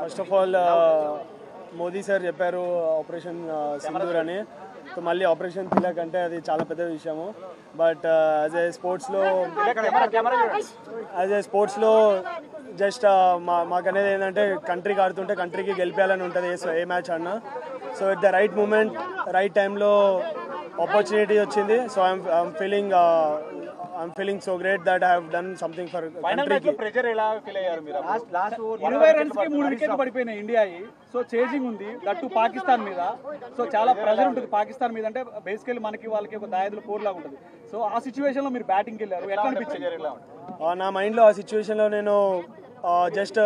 First of all Modi sir చెప్పారు operation Sindoor అని. So మళ్ళీ ఆపరేషన్ తిలక్ అంటే అది చాలా పెద్ద విషయము. బట్ యాజ్ ఏ స్పోర్ట్స్లో జస్ట్ మాకనేది ఏంటంటే కంట్రీకి ఆడుతుంటే కంట్రీకి గెలిపేయాలని ఉంటుంది ఏ మ్యాచ్ ఆడినా. So at the right moment right టైంలో ఆపర్చునిటీ వచ్చింది. So I'm feeling so great that I have done something for కంట్రీకి. ప్రెషర్ ఎలా ఫీల్ అయ్యారు మీరు? 20 రన్స్ కి 3 వికెట్లు పడిపోయినాయి ఇండియాయి. సో చేజింగ్ ఉంది దట్టు పాకిస్తాన్ మీద. సో చాలా ప్రెషర్ ఉంటుంది పాకిస్తాన్ మీద. అంటే బేసికల్లీ మనకి వాళ్ళకి ఒక దాయదుల పోర్ లాగా ఉంటుంది. సో ఆ సిచ్యువేషన్ లో మీరు బ్యాటింగ్ వెళ్ళారు, ఎట్లా అనిపించింది? నా మైండ్లో ఆ సిచ్యువేషన్లో నేను జస్ట్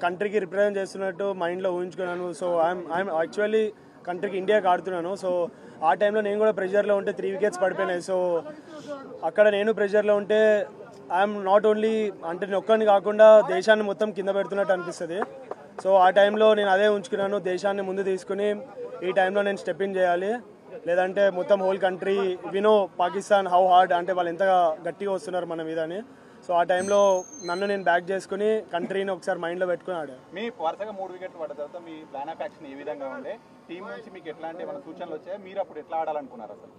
కంట్రీకి రిప్రజెంట్ చేస్తున్నట్టు మైండ్లో ఊహించుకున్నాను. సో ఐఎమ్ యాక్చువల్లీ కంట్రీకి ఇండియాకి ఆడుతున్నాను. సో ఆ టైంలో నేను కూడా ప్రెషర్లో ఉంటే 3 వికెట్స్ పడిపోయినాయి. సో అక్కడ నేను ప్రెషర్లో ఉంటే ఐఎమ్ నాట్ ఓన్లీ అంటే నేను ఒక్కడిని కాకుండా దేశాన్ని మొత్తం కింద పెడుతున్నట్టు అనిపిస్తుంది. సో ఆ టైంలో నేను అదే ఉంచుకున్నాను, దేశాన్ని ముందు తీసుకుని ఈ టైంలో నేను స్టెప్ ఇన్ చేయాలి, లేదంటే మొత్తం హోల్ కంట్రీ వినో పాకిస్తాన్ హౌ హార్డ్ అంటే వాళ్ళు ఎంత గట్టిగా వస్తున్నారు మన మీద అని. సో ఆ టైంలో నన్ను నేను బ్యాక్ చేసుకుని కంట్రీని ఒకసారి మైండ్లో పెట్టుకుని ఆడాను. మీ వరుసగా 3 వికెట్లు పడ్డ తర్వాత మీ ప్లాన్ ఆఫ్ యాక్షన్ ఏ విధంగా ఉండే? టీం నుంచి మీకు ఎట్లాంటి ఏమైనా సూచనలు వచ్చాయి? మీరు అప్పుడు ఎట్లా ఆడాలనుకున్నారు అసలు?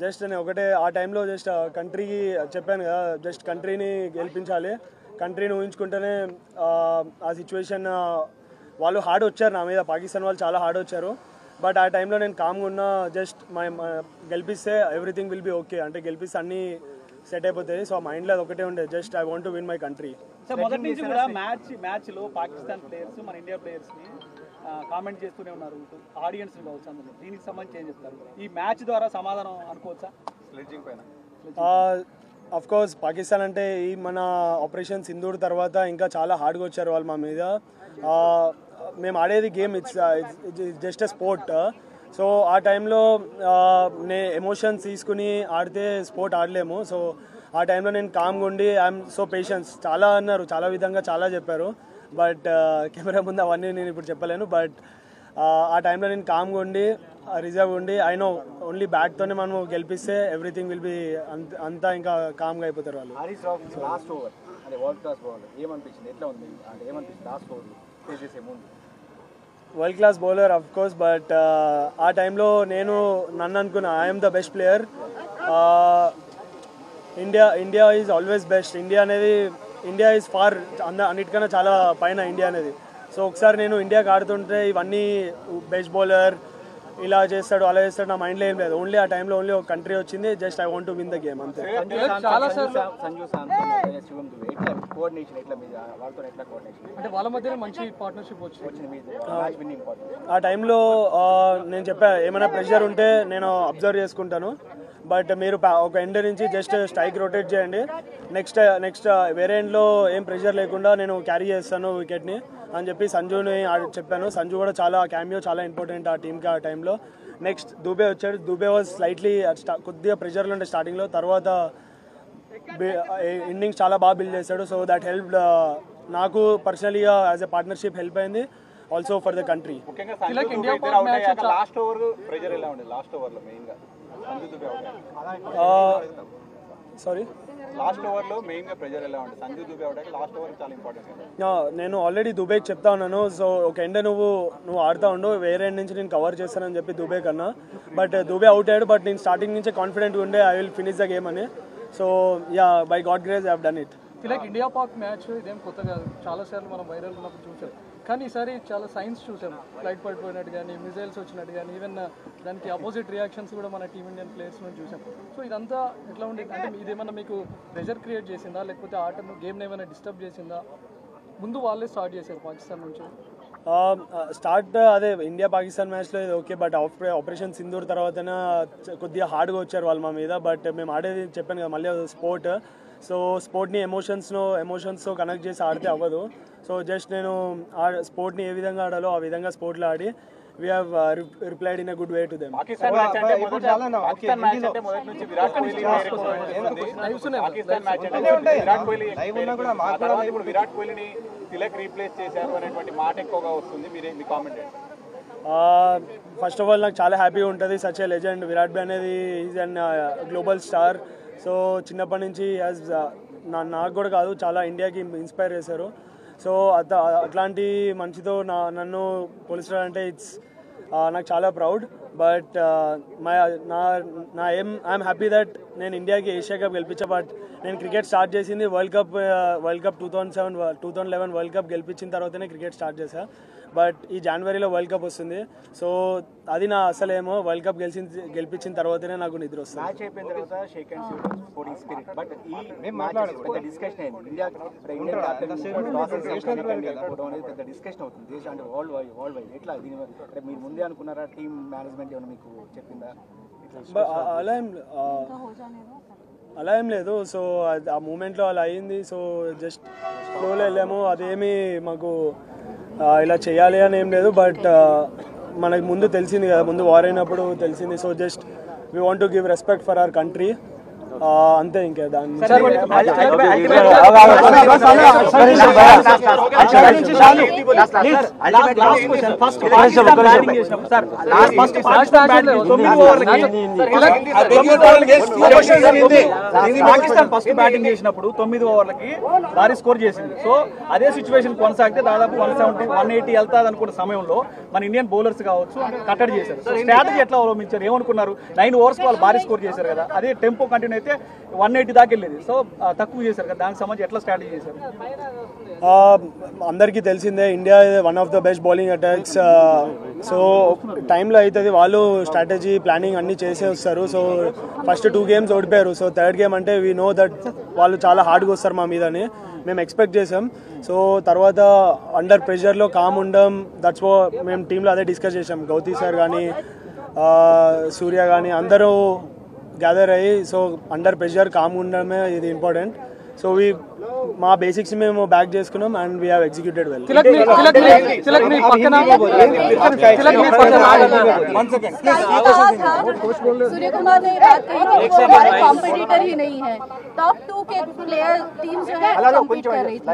జస్ట్ నేను ఒకటే ఆ టైంలో జస్ట్ కంట్రీకి చెప్పాను కదా, జస్ట్ కంట్రీని గెలిపించాలి, కంట్రీని ఊహించుకుంటేనే ఆ సిచ్యువేషన్ వాళ్ళు హార్డ్ వచ్చారు నా మీద, పాకిస్తాన్ వాళ్ళు చాలా హార్డ్ వచ్చారు. బట్ ఆ టైంలో నేను కామ్గా ఉన్నా, జస్ట్ గెలిపిస్తే ఎవ్రీథింగ్ విల్ బి ఓకే, అంటే గెలిపిస్తే అన్నీ సెట్ అయిపోతుంది. సో ఆ మైండ్లో అది ఒకటే ఉండే, just I want to win my country. So మొదటి నుంచి కూడా మ్యాచ్లో పాకిస్తాన్ ప్లేయర్స్ మన ఇండియా ప్లేయర్స్ని కామెంట్ చేస్తూనే ఉన్నారు, ఆడియన్స్ కావచ్చు అందరూ. దీనికి సంబంధించి ఏం చెప్తారు? ఈ మ్యాచ్ ద్వారా సమాధానం అనుకోవచ్చా? స్లెడ్జింగ్ పైన అఫ్ కోర్స్ పాకిస్తాన్ అంటే ఈ మన ఆపరేషన్ సింధూర్ తర్వాత ఇంకా చాలా హార్డ్గా వచ్చారు వాళ్ళు మా మీద. మేము ఆడేది game, it's just a sport. So ఆ టైంలో ఎమోషన్స్ తీసుకుని ఆడితే స్పోర్ట్ ఆడలేము. సో ఆ టైంలో నేను కామ్గా ఉండి ఐఎమ్ సో పేషెన్స్ చాలా అన్నారు, చాలా విధంగా చాలా చెప్పారు. బట్ కెమెరా ముందు అవన్నీ నేను ఇప్పుడు చెప్పలేను. బట్ ఆ టైంలో నేను కామ్గా ఉండి రిజర్వ్ ఉండి ఐ నో ఓన్లీ బ్యాట్తోనే మనం గెలిపిస్తే ఎవ్రీథింగ్ విల్ బి అంతా ఇంకా కామ్గా అయిపోతారు వాళ్ళు. హరీష్ రావు లాస్ట్ ఓవర్ అంటే వరల్డ్ క్లాస్ బౌలర్ ఏమనిపించింది? ఎట్లా ఉంది అంటే ఏమనిపించింది లాస్ట్ ఓవర్లో ఫేస్ చేసే ముందు? World class bowler of course, but ఆ టైంలో నేను నన్ను అనుకున్నా I'm the best player. India is always best. India is far అన్నిటికన్నా చాలా పైన ఇండియా అనేది. సో ఒకసారి నేను ఇండియాకి ఆడుతుంటే ఇవన్నీ బెస్ట్ బౌలర్ ఇలా చేస్తాడు అలా చేస్తాడు నా మైండ్లో ఏం లేదు. ఓన్లీ ఆ టైంలో ఓన్లీ ఒక కంట్రీ వచ్చింది, just I want to win the game అంతే. అంటే వాళ్ళ మధ్య మంచి పార్ట్నర్షిప్ వచ్చింది. ఆ టైంలో నేను చెప్పా ఏమైనా ప్రెషర్ ఉంటే నేను అబ్జర్వ్ చేసుకుంటాను, బట్ మీరు ఒక ఎండ్ నుంచి జస్ట్ స్ట్రైక్ రొటేట్ చేయండి, నెక్స్ట్ వేరే ఎండ్లో ఏం ప్రెషర్ లేకుండా నేను క్యారీ చేస్తాను వికెట్ని అని చెప్పి సంజుని చెప్పాను. సంజు కూడా చాలా క్యామియో చాలా ఇంపార్టెంట్ ఆ టీంకి ఆ టైంలో. నెక్స్ట్ దుబే వచ్చాడు. దుబే వాజ్ స్లైట్లీ కొద్దిగా ప్రెషర్లో ఉండే స్టార్టింగ్లో, తర్వాత ఇన్నింగ్స్ చాలా బాగా బిల్డ్ చేశాడు. సో దట్ హెల్ప్ నాకు పర్సనలీగా యాజ్ ఎ పార్ట్నర్షిప్ హెల్ప్ అయింది, also for the country. Last over pressure ఎలా ఉండేది? లాస్ట్ ఓవర్లో మెయిన్గా సారీ లాస్ట్ ఓవర్లో మెయిన్గా ప్రెషర్ ఎలా ఉంటుంది? సంజు దుబే అవడానికి లాస్ట్ ఓవర్ చాలా ఇంపార్టెంట్. నేను ఆల్రెడీ దుబేకి చెప్తా ఉన్నాను, సో ఒక ఎండ్ నువ్వు ఆడుతూ ఉండు, వేరే ఎండ్ నుంచి నేను కవర్ చేస్తానని చెప్పి దుబే కన్నా. బట్ దుబే అవుట్ అయ్యాడు, బట్ నేను స్టార్టింగ్ నుంచే కాన్ఫిడెంట్ ఉండే I will finish the game అని. So yeah, by God grace I have done it. Like India Pak match ఇదేం కొత్త కాదు, చాలాసార్లు మనం వైరల్ ఉన్నప్పుడు చూసాం. కానీ ఈసారి చాలా సైన్స్ చూసాం, ఫ్లైట్ పడిపోయినట్టు కానీ మిజైల్స్ వచ్చినట్టు కానీ, ఈవెన్ దానికి అపోజిట్ రియాక్షన్స్ కూడా మన టీమ్ ఇండియన్ ప్లేయర్స్ నుంచి చూసాం. సో ఇదంతా ఎట్లా ఉండేది? అంటే ఇదేమన్నా మీకు ప్రెషర్ క్రియేట్ చేసిందా, లేకపోతే ఆటను గేమ్ని ఏమైనా డిస్టర్బ్ చేసిందా? ముందు వాళ్ళే స్టార్ట్ చేశారు పాకిస్తాన్ నుంచి. స్టార్ట్ అదే ఇండియా పాకిస్తాన్ మ్యాచ్లో ఇది ఓకే, బట్ ఆపరేషన్ సింధూర్ తర్వాతనే కొద్దిగా హార్డ్గా వచ్చారు వాళ్ళు మా మీద. బట్ మేము ఆడేది చెప్పాను కదా మళ్ళీ స్పోర్ట్. సో స్పోర్ట్ని ఎమోషన్స్తో కనెక్ట్ చేసి ఆడితే అవ్వదు. సో జస్ట్ నేను ఆ స్పోర్ట్ని ఏ విధంగా ఆడాలో ఆ విధంగా స్పోర్ట్లో ఆడి we have replied in a good way to them. Virat కోహ్లీని తిలక్ రీప్లేస్ చేశారు అనేటువంటి మాట ఎక్కువగా వస్తుంది, మీ కామెంట్? ఫస్ట్ ఆఫ్ ఆల్ నాకు చాలా హ్యాపీగా ఉంటుంది. సచ్ ఏ లెజెండ్ విరాట్ భాయ్ అనేది is an global star. So చిన్నప్పటి నుంచి నాకు కూడా కాదు చాలా ఇండియాకి ఇన్స్పైర్ చేశారు. సో అట్లాంటి మనిషితో నన్ను పోలించడం అంటే నాకు చాలా ప్రౌడ్. బట్ నా ఐఎమ్ హ్యాపీ దట్ నేను ఇండియాకి ఏషియా కప్ గెలిపించా. బట్ నేను క్రికెట్ స్టార్ట్ చేసింది వరల్డ్ కప్ 2011 వరల్డ్ కప్ గెలిపించిన తర్వాతనే క్రికెట్ స్టార్ట్ చేశా. బట్ ఈ జనవరిలో వరల్డ్ కప్ వస్తుంది. సో అది నా అసలేమో వరల్డ్ కప్ గెలిపించిన తర్వాతనే నాకు నిద్ర వస్తుంది. మ్యాచ్ అయిపోయిన తర్వాత shake hands sporting spirit. But ఈ పెద్ద డిస్కషన్ అయింది. ఇండియన్ పెద్ద డిస్కషన్ అవుతుంది దేశం అంటే వరల్డ్ వైడ్. ఎట్లా దీని మీరు ముందే అనుకున్నారా? టీమ్ మేనేజ్మెంట్ ఏమైనా మీకు చెప్పిందా? అలా ఏం లేదు. సో ఆ మూమెంట్లో అలా అయింది. సో జస్ట్ ఫ్లోలో వెళ్ళాము. అదేమి మాకు ఇలా చేయాలి అని ఏం లేదు. బట్ మనకు ముందు తెలిసింది కదా, ముందు వార్ అయినప్పుడు తెలిసింది. So just we want to give respect for our country, అంతే. ఇంకా దాన్ని పాకిస్తాన్ ఫస్ట్ బ్యాటింగ్ చేసినప్పుడు 9 ఓవర్లకి భారీ స్కోర్ చేసింది. సో అదే సిచ్యువేషన్ కొనసాగితే దాదాపు 170, 180 వెళ్తాది అనుకున్న సమయంలో మన ఇండియన్ బౌలర్స్ కావచ్చు కట్టడి చేశారు. సో స్ట్రాటజీ ఎట్లా అవలంబించారు? ఏమనుకున్నారు? 9 ఓవర్స్ వాళ్ళు భారీ స్కోర్ చేశారు కదా, అదే టెంపో కంటిన్యూ అయితే 180 దాకా వెళ్ళేది. సో తక్కువ చేశారు కదా, దానికి సంబంధించి ఎట్లా స్ట్రాటజీ చేశారు? అందరికీ తెలిసిందే India one of the best bowling attacks. So టైంలో అవుతుంది, వాళ్ళు స్ట్రాటజీ ప్లానింగ్ అన్నీ చేసే వస్తారు. సో ఫస్ట్ 2 గేమ్స్ ఓడిపోయారు. సో థర్డ్ గేమ్ అంటే వీ నో దట్ వాళ్ళు చాలా హార్డ్గా వస్తారు మా మీదని మేము ఎక్స్పెక్ట్ చేసాం. సో తర్వాత అండర్ ప్రెషర్లో కామ్ ఉండడం, దట్స్ మేము టీంలో అదే డిస్కస్ చేసాం. గౌతీ సార్ కానీ సూర్య కానీ అందరూ గ్యాదర్ అయ్యి, సో అండర్ ప్రెషర్ కామ్ ఉండడమే ఇది ఇంపార్టెంట్. సో మా బేసిక్స్ మేము బ్యాక్ చేసుకున్నాం and we have executed well. Surya Kumar ने बात कही कि वो हमारे कॉम्पिटिटर ही नहीं है, टॉप 2 के प्लेयर टीम जो है कम्पीट कर रही थी.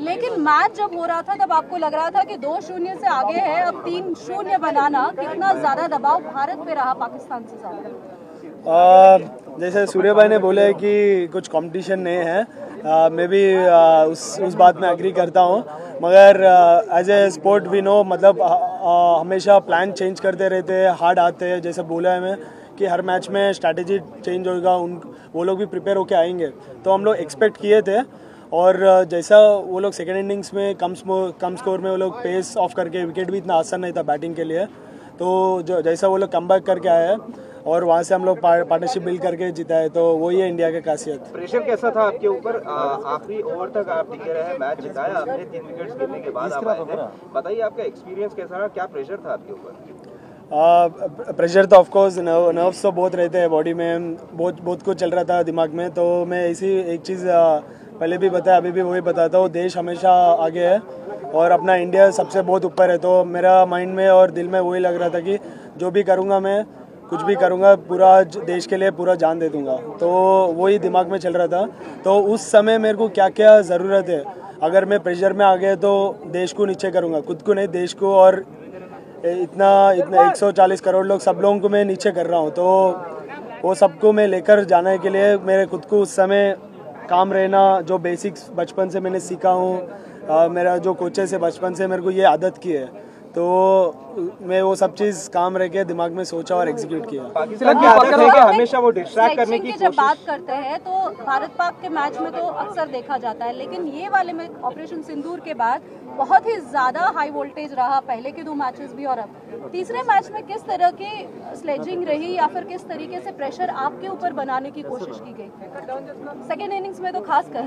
लेकिन मैच जब हो रहा था तब आपको लग रहा था कि 2-0 से आगे है, अब 3-0 बनाना कितना ज्यादा दबाव भारत पे रहा पाकिस्तान से ज्यादा? जैसे सूर्य भाई ने बोला है कि कुछ कंपटीशन नहीं है, मैं भी उस बात में एग्री करता हूँ. मगर as a sport we know, मतलब हमेशा प्लान चेंज करते रहते हैं, हार्ड आते हैं. जैसे बोला है मैं कि हर मैच में स्ट्रैटेजी चेंज होगा, वो लोग भी प्रिपेयर होके आएंगे. तो हम लोग एक्सपेक्ट किए थे. और जैसा वो लोग सेकेंड इनिंग्स में कम स्कोर में वो लोग पेस ऑफ करके, विकेट भी इतना आसान नहीं था बैटिंग के लिए. तो जैसा वो लोग कम बैक करके आए हैं और वहाँ से हम लोग पार्टनरशिप बिल्ड करके जीता है. तो वही है इंडिया की खासियत. प्रेशर कैसा था आपके ऊपर? आखिरी ओवर तक आप टिके रहे, मैच जिताया आपने, 3 विकेट्स गिरने के बाद आप आए थे. बताइए आपका एक्सपीरियंस कैसा रहा, क्या प्रेशर था आपके ऊपर? प्रेशर तो ऑफकोर्स नर्व्स तो बहुत रहते हैं बॉडी में, बहुत कुछ चल रहा था दिमाग में. तो मैं ऐसी एक चीज़ पहले भी बताया, अभी भी वही बताता हूँ, देश हमेशा आगे है और अपना इंडिया सबसे बहुत ऊपर है. तो मेरा माइंड में और दिल में वही लग रहा था कि जो भी करूँगा मैं, कुछ भी करूँगा, पूरा देश के लिए पूरा जान दे दूँगा. तो वही दिमाग में चल रहा था. तो उस समय मेरे को क्या क्या ज़रूरत है, अगर मैं प्रेशर में आ गया तो देश को नीचे करूँगा, खुद को नहीं, देश को. और इतना 140 करोड़ लोग, सब लोगों को मैं नीचे कर रहा हूँ. तो वो सबको मैं लेकर जाने के लिए मेरे खुद को उस समय काम रहना, जो बेसिक्स बचपन से मैंने सीखा हूँ, मेरा जो कोचेस है बचपन से मेरे को ये आदत की है. तो मैं वो सब चीज काम रह के दिमाग में सोचा और एग्जीक्यूट किया. हमेशा वो डिस्ट्रैक्ट करने की जब बात करते हैं तो भारत पाक के मैच में तो अक्सर देखा जाता है, लेकिन ये वाले में ऑपरेशन सिंदूर के बाद बहुत ही ज्यादा हाई वोल्टेज रहा, पहले के 2 मैचेस भी और अब तीसरे मैच में. किस तरह की स्लेजिंग रही या फिर किस तरीके से प्रेशर आपके ऊपर बनाने की कोशिश की गई सेकेंड इनिंग्स में? तो खास कर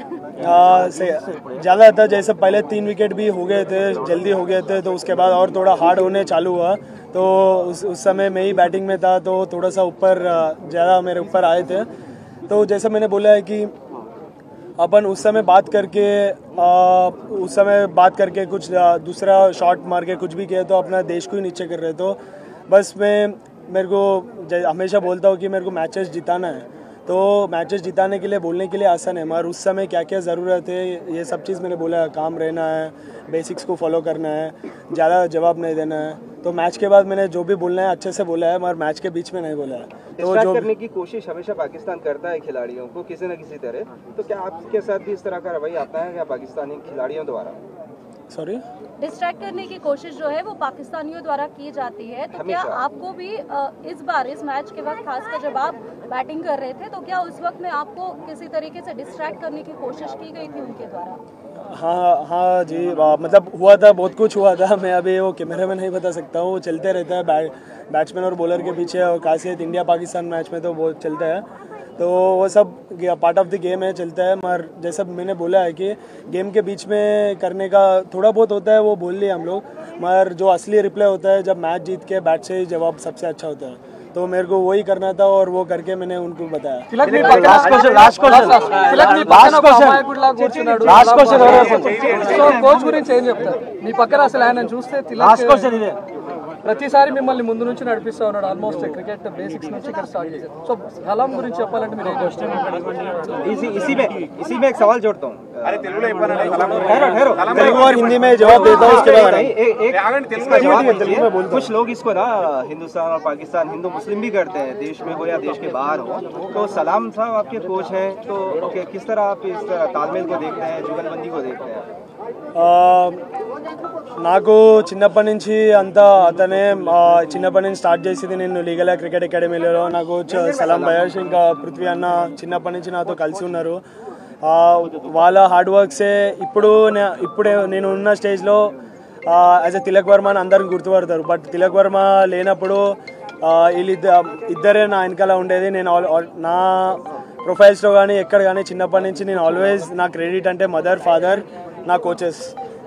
ज्यादा था, जैसे पहले 3 विकेट भी हो गए थे, जल्दी हो गए थे. तो उसके बाद और थोड़ा हार्ड होने चालू हुआ. तो उस समय मैं ही बैटिंग में था, तो थोड़ा सा ऊपर ज़्यादा मेरे ऊपर आए थे. तो जैसा मैंने बोला है कि अपन उस समय बात करके कुछ दूसरा शॉट मार के कुछ भी किया तो अपना देश को ही नीचे कर रहे. तो बस मेरे को हमेशा बोलता हूँ कि मेरे को मैचेस जिताना है. तो मैचेस जिताने के लिए बोलने के लिए आसान है, मगर उस समय क्या क्या ज़रूरत है ये सब चीज़ मैंने बोला. काम रहना है, बेसिक्स को फॉलो करना है, ज़्यादा जवाब नहीं देना है. तो मैच के बाद मैंने जो भी बोलना है अच्छे से बोला है, मगर मैच के बीच में नहीं बोला है. तो जो करने की कोशिश हमेशा पाकिस्तान करता है खिलाड़ियों को किसी न किसी तरह. तो क्या आपके साथ भी इस तरह का रवैया आता है क्या पाकिस्तानी खिलाड़ियों द्वारा? सॉरी, डिस्ट्रैक्ट करने की कोशिश जो है वो पाकिस्तानियों द्वारा की जाती है, तो क्या आपको भी इस बार इस मैच के वक्त खासकर जब आप बैटिंग कर रहे थे तो क्या उस वक्त में आपको किसी तरीके से डिस्ट्रैक्ट करने की कोशिश की गई थी उनके द्वारा? हाँ जी, मतलब हुआ था, बहुत कुछ हुआ था। मैं अभी वो कैमरे में नहीं बता सकता हूँ, वो चलते रहता है बैट्समैन और बॉलर के पीछे, और खासियत इंडिया पाकिस्तान मैच में तो बहुत चलता है, तो वो सब पार्ट ऑफ द गेम है, चलता है। मगर जैसा मैंने बोला है कि गेम के बीच में करने का थोड़ा बहुत होता है, वो बोल लिए हम लोग, मगर जो असली रिप्ले होता है जब मैच जीत के बैट से ही जवाब सबसे अच्छा होता है, तो मेरे को वही करना था और वो करके मैंने उनको बताया। కోచ్ గురించి ఏం చెప్తారు? మీ పక్కన అసలు ఆయన చూస్తే ప్రతిసారి మిమ్మల్ని ముందు నుంచి నడిపిస్తా ఉన్నాడు, ఆల్మోస్ట్ క్రికెట్ బేసిక్స్ నుంచి ఇక్కడ స్టార్ట్ చేశారు. సో సలాం గురించి చెప్పాలంటే మీరు इसी में एक सवाल जोड़ता हूँ। तेलुगु और हिंदी में जवाब देता हूँ, उसके बाद कुछ लोग इसको ना हिंदुस्तान और पाकिस्तान, हिंदू मुस्लिम भी करते हैं, देश में हो या देश के बाहर हो। तो सलाम साहब आपके कोच हैं, तो किस तरह आप इस तालमेल को देखते हैं, जुगलबंदी को देखते हैं? నాకు చిన్నప్పటి నుంచి అంతా అతనే, చిన్నప్పటి నుంచి స్టార్ట్ చేసింది నేను లీగల్ క్రికెట్ అకాడమీలో. నాకు సలాం భయాష్ ఇంకా పృథ్వీ అన్న చిన్నప్పటి నుంచి నాతో కలిసి ఉన్నారు. వాళ్ళ హార్డ్ వర్క్సే ఇప్పుడే నేను ఉన్న స్టేజ్లో యాజ్ ఎ తిలక్ వర్మ అని అందరికి గుర్తుపడతారు. బట్ తిలక్ వర్మ లేనప్పుడు ఇద్దరే నా వెనకాల ఉండేది. నేను నా ప్రొఫైల్స్లో కానీ ఎక్కడ కానీ చిన్నప్పటి నుంచి నేను ఆల్వేస్ నా క్రెడిట్ అంటే మదర్, ఫాదర్, నా కోచెస్,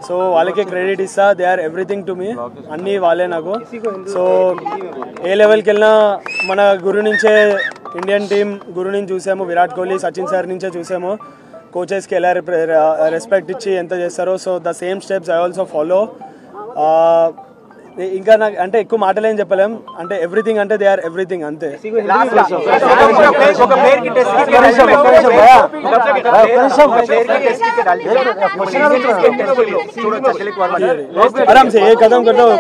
సో వాళ్ళకే క్రెడిట్ ఇస్తా. They are everything to me, అన్నీ వాళ్ళే నాకు. సో ఏ లెవెల్కి వెళ్ళినా మన గురు నుంచే, ఇండియన్ టీం గురు నుంచి చూసాము, విరాట్ కోహ్లీ, సచిన్ సార్ నుంచే చూసాము కోచెస్కి ఎలా రెస్పెక్ట్ ఇచ్చి ఎంత చేస్తారో. So the same steps I also follow. ఇంకా నాకు అంటే ఎక్కువ మాటలేం చెప్పలేం, అంటే ఎవ్రీథింగ్ అంటే దే ఆర్ ఎవ్రీథింగ్ అంతే. आराम से एक कदम करता हूँ।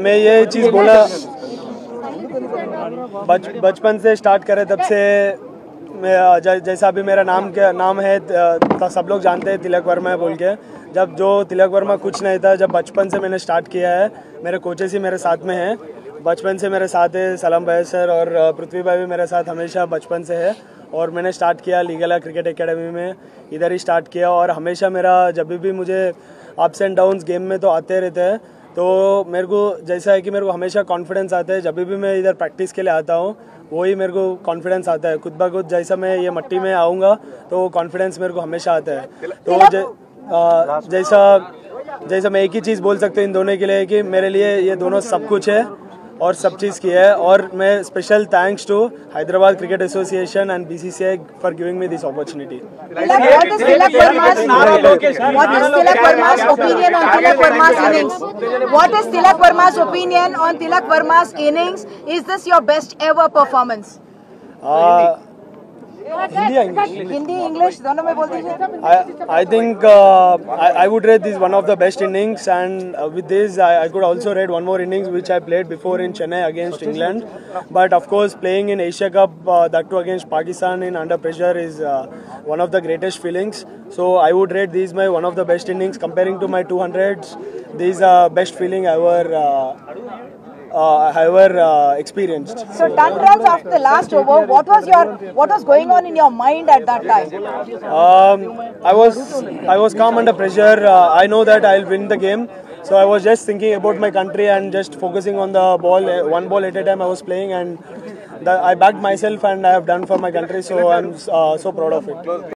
मैं ये चीज़ बोला, बचपन से स्टार्ट करे तब से जैसा अभी मेरा नाम है तो सब लोग जानते हैं तिलक वर्मा है बोल के. जब जो तिलक वर्मा कुछ नहीं था, जब बचपन से मैंने स्टार्ट किया है, मेरे कोचेस ही मेरे साथ में हैं, बचपन से मेरे साथ है. सलाम भैया सर और पृथ्वी भाई भी मेरे साथ हमेशा बचपन से है. और मैंने स्टार्ट किया लीगल क्रिकेट एकेडमी में, इधर ही स्टार्ट किया. और हमेशा मेरा जब भी मुझे अप्स एंड डाउन्स गेम में तो आते रहते हैं, तो मेरे को जैसा है कि मेरे को हमेशा कॉन्फिडेंस आता है. जब भी मैं इधर प्रैक्टिस के लिए आता हूँ, वही मेरे को कॉन्फिडेंस आता है खुद ब खुद. जैसा मैं ये मट्टी में आऊँगा तो कॉन्फिडेंस मेरे को हमेशा आता है. तो जैसा मैं एक ही चीज़ बोल सकता हूँ इन दोनों के लिए कि मेरे लिए ये दोनों सब कुछ है और सब चीज़ की है. और मैं special thanks to Hyderabad cricket association and BCCI for giving me this opportunity. What is Tilak Verma's opinion on Tilak Verma's innings? What is Tilak Verma's opinion on Tilak Verma's innings? Is this your best ever performance? Hindi English? Hindi English दोनों में बोल दीजिए. I think I would rate this one of the best innings, and with this I could also rate one more innings which I played before in Chennai against England. But of course playing in Asia Cup, that too against Pakistan in under pressure, is one of the greatest feelings. So I would rate these my one of the best innings. Comparing to my 200s, these are best feeling I ever experienced. So 10 runs after the last over, what was going on in your mind at that time? I was calm under pressure. I know that I'll win the game, so I was just thinking about my country and just focusing on the ball, one ball at a time I was playing, and I backed myself and I have done for my country, so I'm so proud of it.